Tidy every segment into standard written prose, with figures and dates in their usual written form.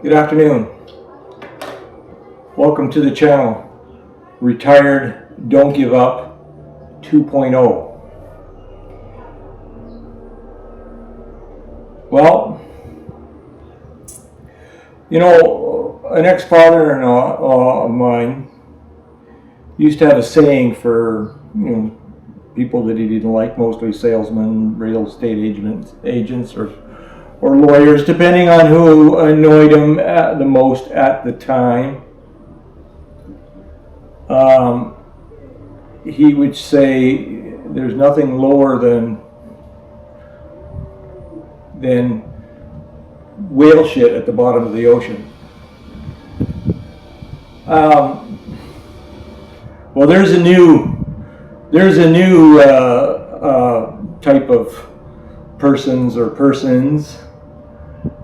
Good afternoon. Welcome to the channel, Retired Don't Give Up 2.0. Well, you know, an ex-father-in-law of mine used to have a saying for people that he didn't like, mostly salesmen, real estate agents or lawyers, depending on who annoyed him the most at the time. He would say there's nothing lower than whale shit at the bottom of the ocean. Well, there's a new type of persons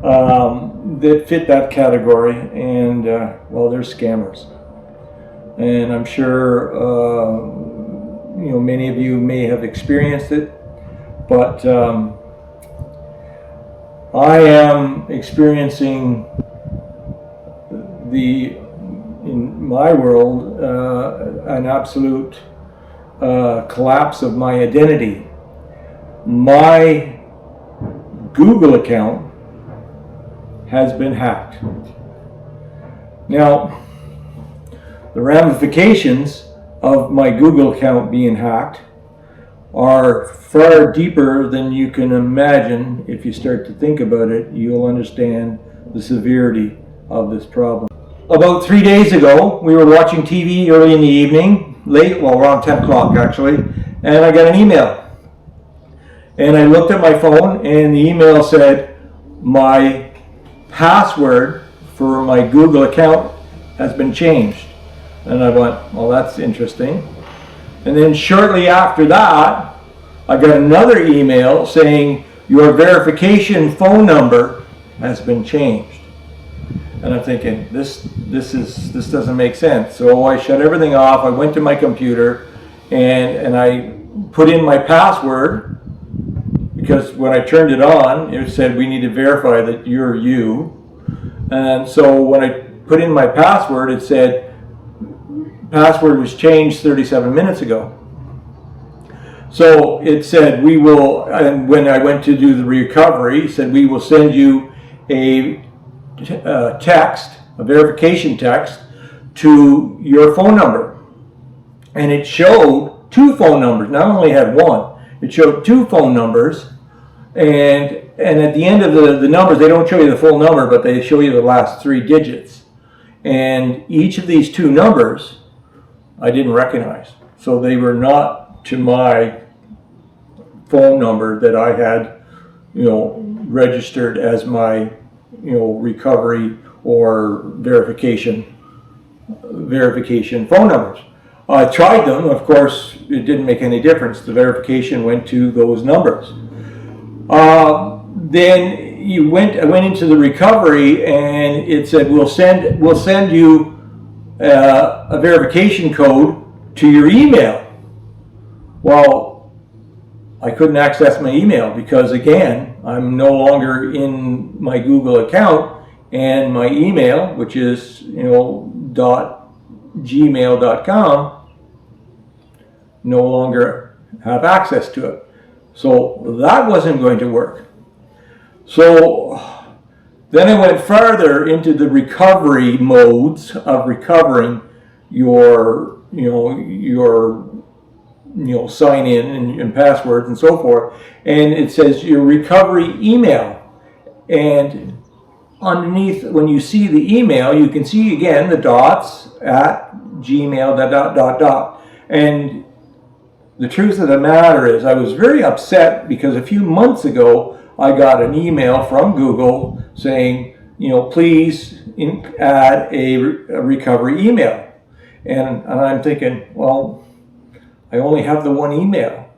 that fit that category, and well, they're scammers. And I'm sure many of you may have experienced it, but I am experiencing in my world an absolute collapse of my identity. My Google account has been hacked. Now, the ramifications of my Google account being hacked are far deeper than you can imagine. If you start to think about it, you'll understand the severity of this problem. About 3 days ago, we were watching TV early in the evening, around 10 o'clock actually, and I got an email. And I looked at my phone, and the email said, my password for my Google account has been changed. And I went, well, that's interesting. And then shortly after that, I got another email saying your verification phone number has been changed. And I'm thinking, this doesn't make sense. So I shut everything off. I went to my computer and I put in my password, because when I turned it on, it said we need to verify that you're you. And so when I put in my password, it said password was changed 37 minutes ago. So it said we will, and when I went to do the recovery, it said we will send you a text, a verification text to your phone number. And it showed two phone numbers. Not only had one, it showed two phone numbers. And at the end of the numbers, they don't show you the full number, but they show you the last three digits. And each of these two numbers I didn't recognize. So they were not to my phone number that I had, registered as my, recovery or verification phone numbers. I tried them. Of course, it didn't make any difference. The verification went to those numbers. Then I went into the recovery, and it said we'll send you a verification code to your email. Well, I couldn't access my email because, again, I'm no longer in my Google account, and my email, which is .gmail.com, no longer have access to it. So that wasn't going to work. So then I went further into the recovery modes of recovering your sign in and passwords and so forth. And it says your recovery email. And underneath, when you see the email, you can see again the dots at Gmail, dot. And the truth of the matter is, I was very upset because a few months ago, I got an email from Google saying, please add a recovery email. And I'm thinking, well, I only have the one email.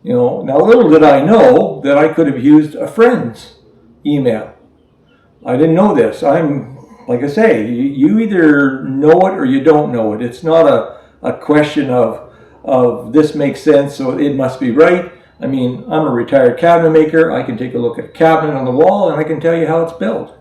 Now little did I know that I could have used a friend's email. I didn't know this. Like I say, you either know it or you don't know it. It's not a question of this makes sense, so it must be right. I mean, I'm a retired cabinet maker. I can take a look at a cabinet on the wall and I can tell you how it's built.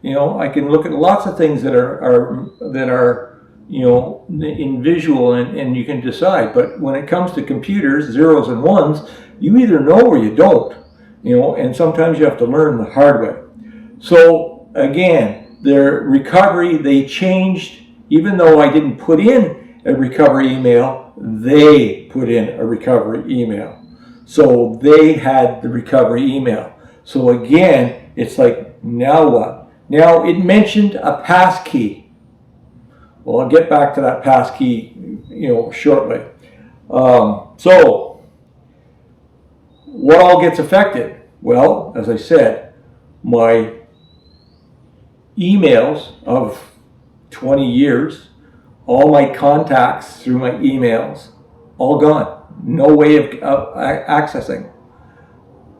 You know, I can look at lots of things that are you know, in visual, and you can decide. But when it comes to computers, zeros and ones, you either know or you don't. You know, and sometimes you have to learn the hard way. So again, their recovery, they changed. Even though I didn't put in a recovery email, they put in a recovery email. So they had the recovery email. So again, it's like, now what? Now it mentioned a passkey. Well, I'll get back to that passkey, you know, shortly. So what all gets affected? Well, as I said, my emails of 20 years, all my contacts through my emails, all gone. No way of accessing.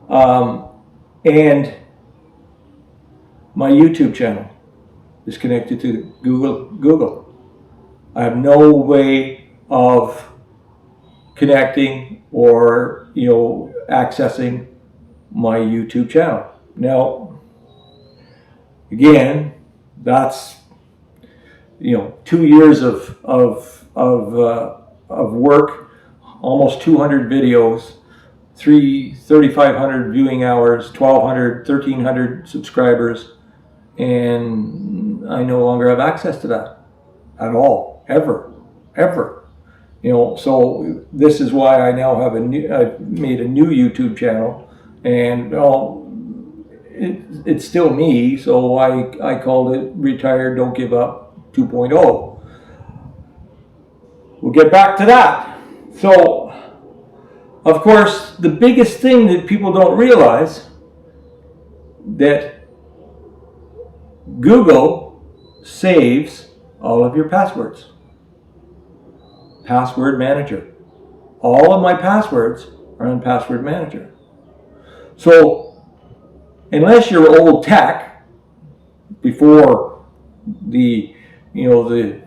And my YouTube channel is connected to Google. I have no way of connecting or, you know, accessing my YouTube channel. Now, again, that's, you know, 2 years of work, almost 200 videos, 3,500 viewing hours, 1,200, 1,300 subscribers, and I no longer have access to that at all, ever. You know, so this is why I now have I've made a new YouTube channel, and it's still me, so I called it Retire, Don't Give Up 2.0. We'll get back to that. So, of course, the biggest thing that people don't realize, that Google saves all of your passwords. Password Manager. All of my passwords are in Password Manager. So, unless you're old tech, before the, you know, the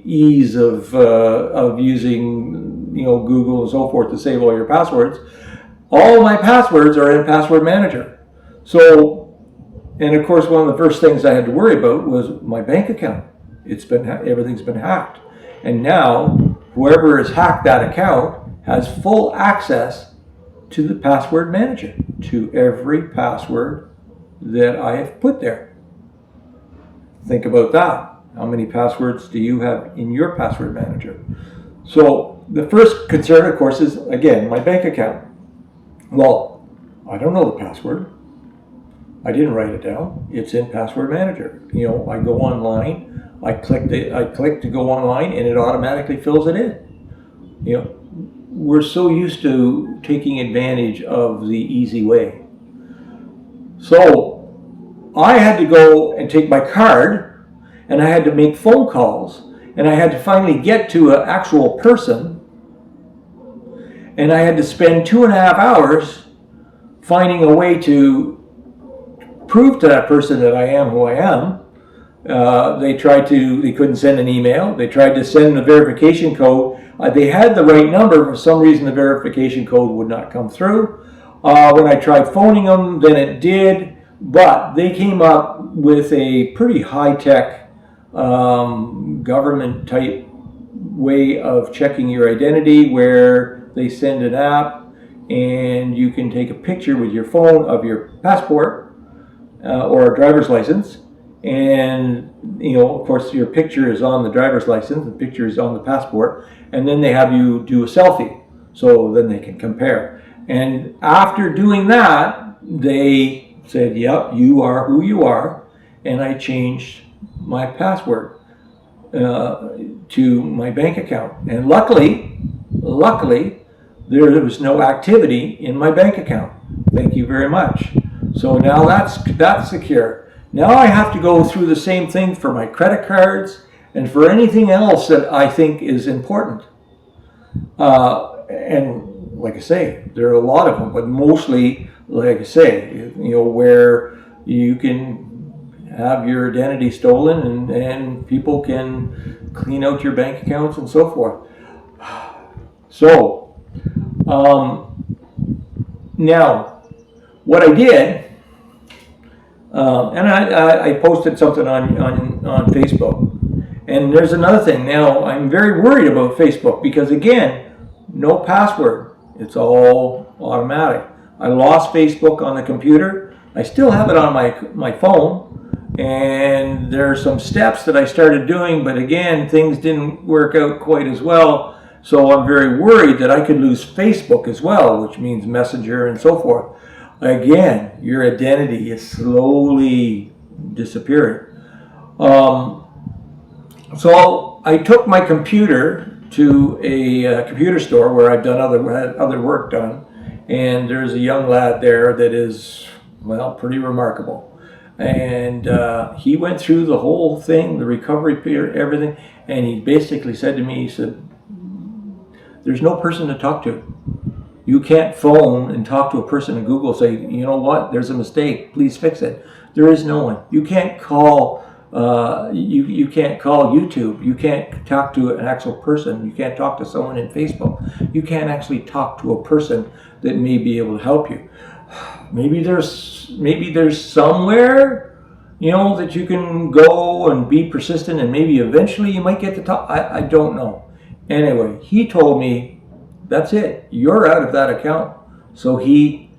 ease of using, you know, Google and so forth to save all your passwords, all of my passwords are in Password Manager. So, and of course, one of the first things I had to worry about was my bank account. Everything's been hacked. And now, whoever has hacked that account has full access to the Password Manager, to every password that I have put there. Think about that. How many passwords do you have in your Password Manager? So the first concern, of course, is, again, my bank account. Well, I don't know the password. I didn't write it down. It's in Password Manager. You know, I go online, I click to go online, and it automatically fills it in. You know, we're so used to taking advantage of the easy way. So I had to go and take my card, and I had to make phone calls, and I had to finally get to an actual person, and I had to spend 2.5 hours finding a way to prove to that person that I am who I am. They couldn't send an email. They tried to send the verification code. They had the right number. For some reason, the verification code would not come through. When I tried phoning them, then it did. But they came up with a pretty high-tech government type way of checking your identity, where they send an app and you can take a picture with your phone of your passport or a driver's license, and, you know, of course, your picture is on the driver's license, the picture is on the passport, and then they have you do a selfie, so then they can compare. And after doing that, they said, yep, you are who you are, and I changed my password to my bank account. And luckily, there was no activity in my bank account. Thank you very much. So now that's secure. Now I have to go through the same thing for my credit cards and for anything else that I think is important. And like I say, there are a lot of them, but mostly, like I say, you know, where you can have your identity stolen and people can clean out your bank accounts and so forth. So, now, what I did And I posted something on Facebook. And there's another thing. Now, I'm very worried about Facebook because, again, no password. It's all automatic. I lost Facebook on the computer. I still have it on my phone. And there are some steps that I started doing, but again, things didn't work out quite as well. So I'm very worried that I could lose Facebook as well, which means Messenger and so forth. Again, your identity is slowly disappearing. So I took my computer to a computer store where I've done other work done, and there's a young lad there that is, well, pretty remarkable. And he went through the whole thing, the recovery period, everything, and he basically said to me, he said, there's no person to talk to. You can't phone and talk to a person in Google, say, you know what, there's a mistake, please fix it. There is no one. You can't call you can't call YouTube. You can't talk to an actual person. You can't talk to someone in Facebook. You can't actually talk to a person that may be able to help you. Maybe there's somewhere, you know, that you can go and be persistent, and maybe eventually you might get to talk. I don't know. Anyway, he told me, that's it. You're out of that account. So he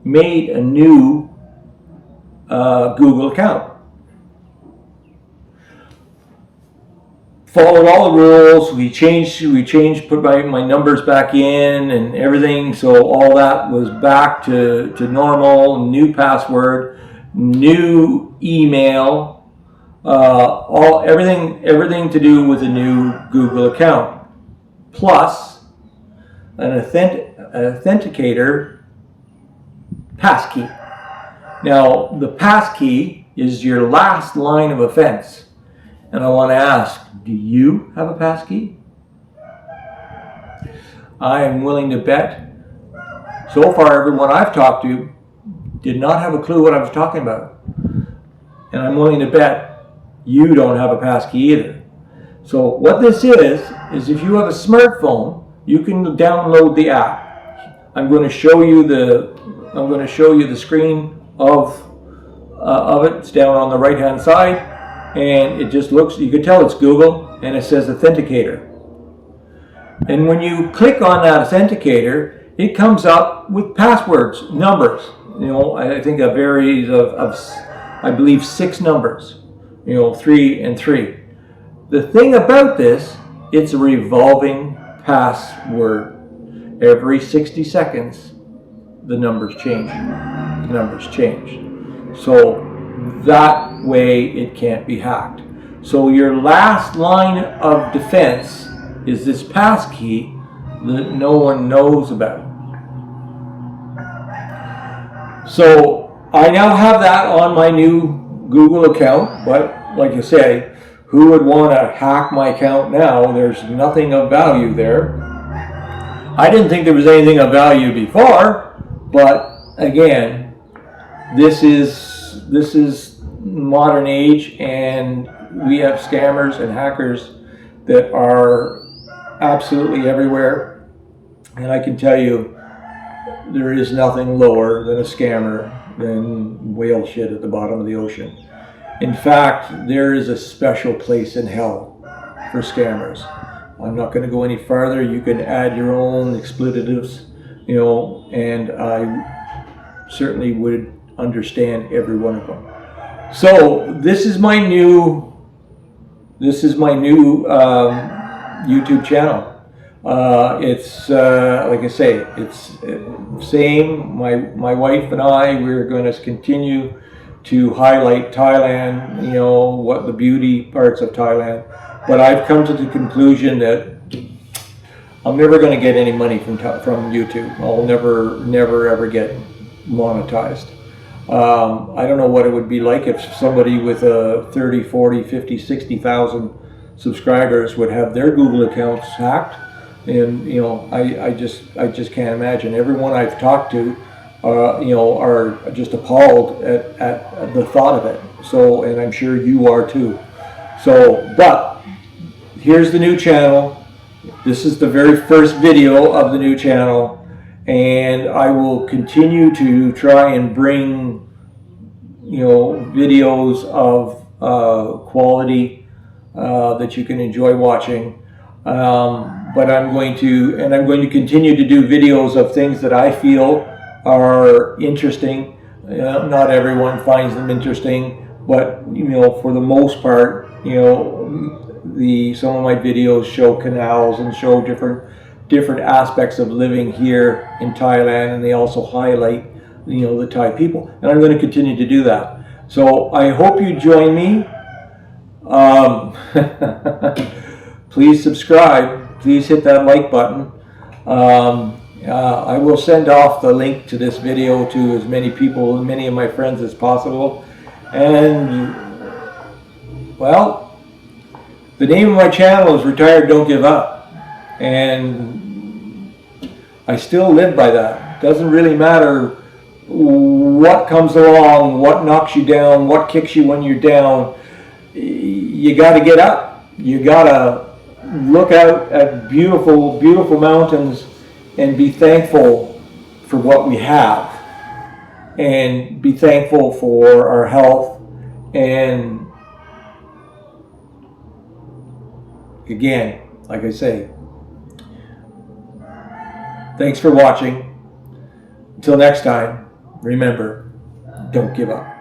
made a new Google account. Followed all the rules. We changed, put my numbers back in and everything. So all that was back to normal. New password, new email, everything to do with a new Google account, plus an authenticator passkey. Now the passkey is your last line of offense. And I want to ask, do you have a passkey? I am willing to bet, so far everyone I've talked to did not have a clue what I was talking about. And I'm willing to bet you don't have a passkey either. So what this is if you have a smartphone, you can download the app. I'm going to show you the screen of it. It's down on the right hand side. And it just looks, you can tell it's Google, and it says Authenticator. And when you click on that Authenticator, it comes up with passwords, numbers. You know, I think a varies of I believe 6 numbers, you know, 3 and 3. The thing about this, it's a revolving password. Every 60 seconds, the numbers change. So that way it can't be hacked. So your last line of defense is this passkey that no one knows about. So I now have that on my new Google account, but like I say, who would want to hack my account now? There's nothing of value there. I didn't think there was anything of value before, but again, this is modern age, and we have scammers and hackers that are absolutely everywhere. And I can tell you, there is nothing lower than a scammer than whale shit at the bottom of the ocean. In fact, there is a special place in hell for scammers. I'm not going to go any farther. You can add your own expletives, you know, and I certainly would understand every one of them. So this is my new YouTube channel. It's like I say, it's same. My wife and I, we're going to continue to highlight Thailand, you know, what the beauty parts of Thailand. But I've come to the conclusion that I'm never going to get any money from YouTube. I'll never ever get monetized. I don't know what it would be like if somebody with 30, 40, 50, 60,000 subscribers would have their Google accounts hacked. And, you know, I just can't imagine. Everyone I've talked to, you know, are just appalled at the thought of it. So, and I'm sure you are too. So, but here's the new channel. This is the very first video of the new channel. And I will continue to try and bring videos of quality that you can enjoy watching. But I'm going to continue to do videos of things that I feel are interesting. Not everyone finds them interesting, but for the most part, some of my videos show canals and show different aspects of living here in Thailand, and they also highlight the Thai people, and I'm going to continue to do that. So I hope you join me. Please subscribe. Please hit that like button. I will send off the link to this video to as many people, many of my friends as possible. And, well, the name of my channel is Retired Don't Give Up. And I still live by that. It doesn't really matter what comes along, what knocks you down, what kicks you when you're down. You got to get up. You got to look out at beautiful, beautiful mountains and be thankful for what we have, and be thankful for our health. And again, like I say, thanks for watching. Until next time, remember, don't give up.